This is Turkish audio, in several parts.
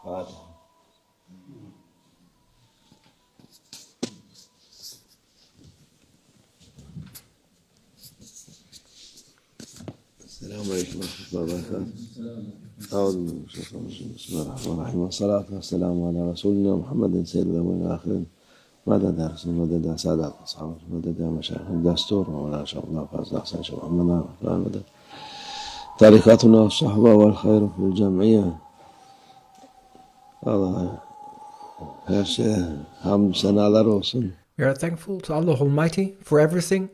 Fatih. Selamünaleyküm ve rahmetullahi ve berekatuhu. Euzubillahimineşşeytanirracim. Bismillahirrahmanirrahim. Salatu vesselamu ala Resulina Muhammedin seyyidil evvelin ve ahirin. Meded ya Resul, meded ya Sadat, ashabı, meded ya meşayihim, destur, ve la şahullah fazla, ahsen Sh.Muhammad, meded. Tarikatuna sahba vel hayru fil cem'iyye. Allah her şeye hamd senalar olsun. We are thankful to Allah Almighty for everything.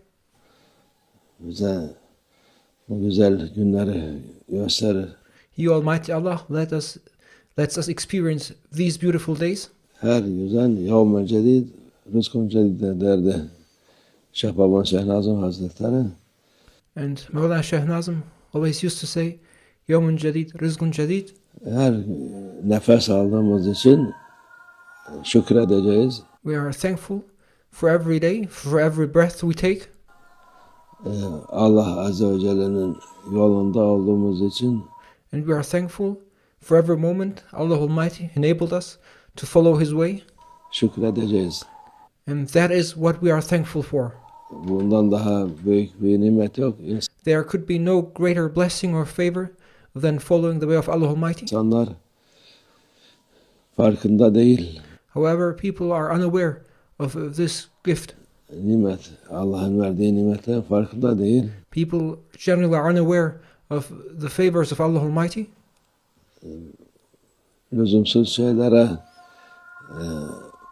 Bize bu güzel günleri gösterir. He Almighty Allah lets us experience these beautiful days. Her yüzen yevme cedid, rızkun cedid derdi Shaykh Nazim Hazretleri. And Mawlana Shaykh Nazim always used to say, Yawmun Jadid, Rizqun Jadid. Her nefes aldığımız için şükredeceğiz. We are thankful for every day, for every breath we take. Allah Azze ve Celle'nin yolunda olduğumuz için And we are thankful for every moment Allah Almighty enabled us to follow His way. şükredeceğiz. And that is what we are thankful for. Bundan daha büyük bir nimet yok. There could be no greater blessing or favor than following the way of Allah Almighty. İnsanlar farkında değil. However, people are unaware of this gift. Nimet, Allah'ın verdiği nimetlerin farkında değil. People generally are unaware of the favors of Allah Almighty. Lüzumsuz şeylere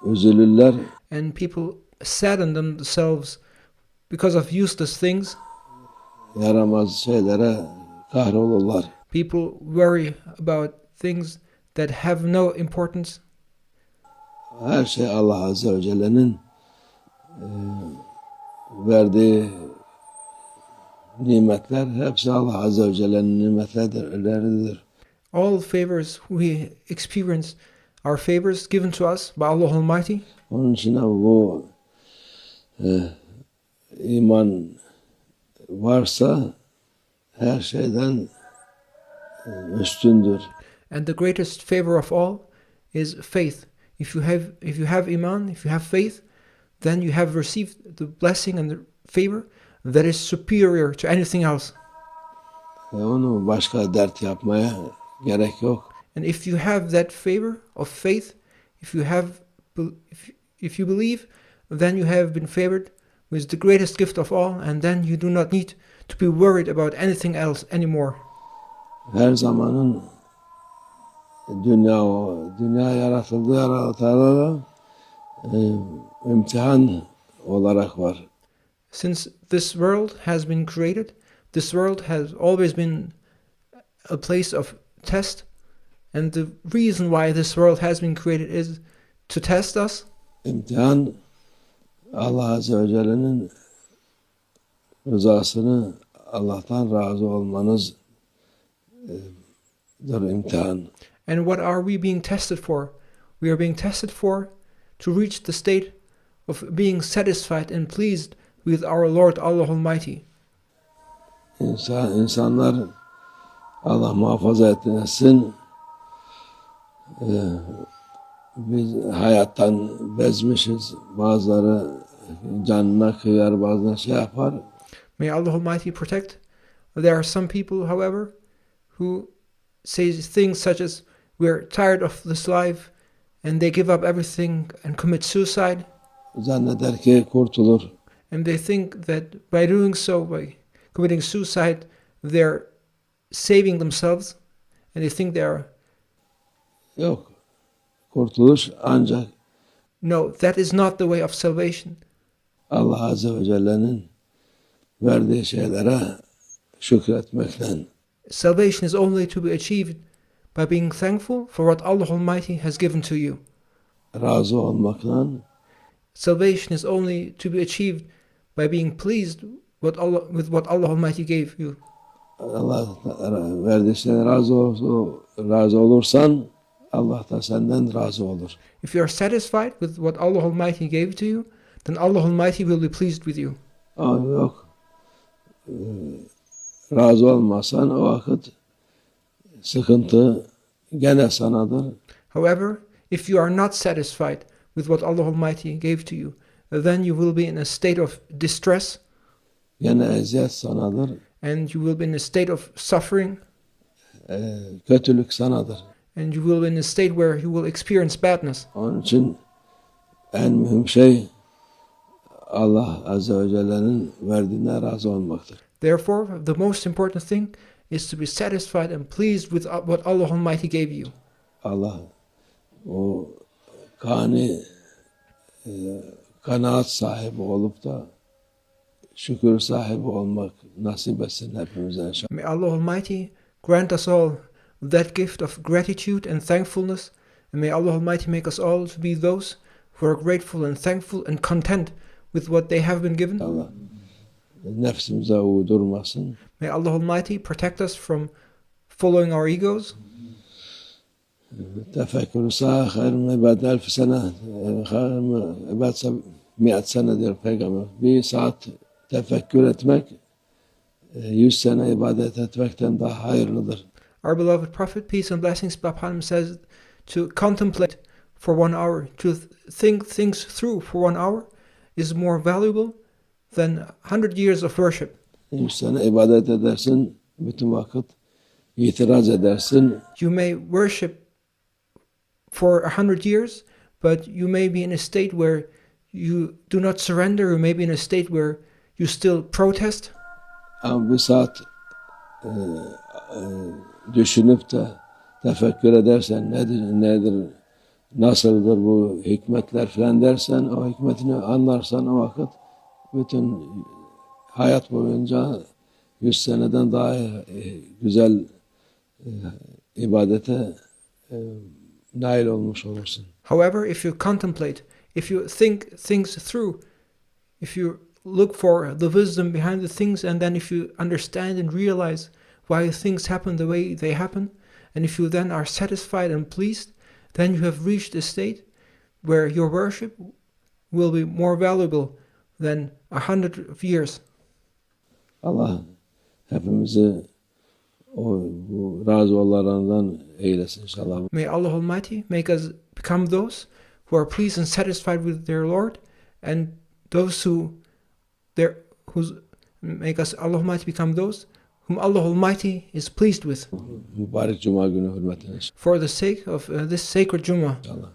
üzülürler. And people sadden themselves because of useless things. Yaramaz şeylere kahrolurlar. People worry about things that have no importance. Her şey Allah Azze ve Celle'nin verdiği nimetler, hepsi Allah Azze ve Celle'nin nimetleridir. All favors we experience are favors given to us by Allah Almighty. Onun için bu iman varsa her şeyden üstündür. And the greatest favor of all is faith. If you have iman, if you have faith, then you have received the blessing and the favor that is superior to anything else. Onu başka dert yapmaya gerek yok. And if you have that favor of faith, if you believe, then you have been favored with the greatest gift of all, and then you do not need to be worried about anything else anymore. Her zamanın dünya yaratıldığı aralıklarda imtihan olarak var. Since this world has been created, this world has always been a place of test, and the reason why this world has been created is to test us. İmtihan Allah Azze ve Celle'nin rızasını, Allah'tan razı olmanızdır imtihan. And what are we being tested for? We are being tested for to reach the state of being satisfied and pleased with our Lord Allah Almighty. İnsanlar Allah muhafaza etsin, biz hayattan bezmişiz. Bazıları canına kıyar, bazıları şey yapar. May Allah Almighty protect. There are some people, however, who say things such as, we're tired of this life, and they give up everything and commit suicide. Zanneder ki kurtulur. And they think that by doing so, by committing suicide, they're saving themselves, and they think they are. Yok. Kurtuluş ancak No, that is not the way of salvation. Allah Azze ve Celle'nin verdiği şeylere şükretmekten. Salvation is only to be achieved by being thankful for what Allah Almighty has given to you. Razı olmakla. Salvation is only to be achieved by being pleased with what Allah Almighty gave you. Allah verdiği şeylere razı olursan Allah da senden razı olur. If you are satisfied with what Allah Almighty gave to you, then Allah Almighty will be pleased with you. Ama yok. Razı olmazsan o vakit sıkıntı gene sanadır. However, if you are not satisfied with what Allah Almighty gave to you, then you will be in a state of distress, Gene eziyet sanadır. and you will be in a state of suffering, Kötülük sanadır. and you will be in a state where you will experience badness. Onun için en mühim şey Allah Azze ve Celle'nin verdiğine razı olmaktır. Therefore, the most important thing is to be satisfied and pleased with what Allah Almighty gave you. Allah o kanaat sahibi olup da şükür sahibi olmak nasip etsin hepimize inşallah. May Allah Almighty grant us all that gift of gratitude and thankfulness, and may Allah Almighty make us all to be those who are grateful and thankful and content with what they have been given. Allah nefsimize uydurmasın. May Allah Almighty protect us from following our egos. Tefekkür sağ hayrın ibad 1000 sene hayrın ibad 100 sene diyor Peygamber. Bir saat tefekkür etmek 100 sene ibadet etmekten daha hayırlıdır. Our beloved Prophet, peace and blessings be upon him, says to contemplate for 1 hour, to think things through for 1 hour is more valuable than 100 years of worship. 100 sene ibadet edersin, bütün vakit itiraz edersin. You may worship for 100 years, but you may be in a state where you do not surrender, or may be in a state where you still protest. Ama bir saat düşünüp de tefekkür edersen nedir, nasıldır bu hikmetler falan dersen, o hikmetini anlarsan o vakit bütün hayat boyunca 100 seneden daha güzel ibadete nail olmuş olursun. However, if you contemplate, if you think things through, if you look for the wisdom behind the things, and then if you understand and realize why things happen the way they happen, and if you then are satisfied and pleased, then you have reached a state where your worship will be more valuable than 100 of years. Allah hepimizi bu razı olanlardan eylesin inşallah. May Allah Almighty make us become those who are pleased and satisfied with their Lord, and those make us Allah Almighty become those whom Allah Almighty is pleased with. Mübarek Cuma günü hürmetine. For the sake of this sacred Jummah. İnşallah.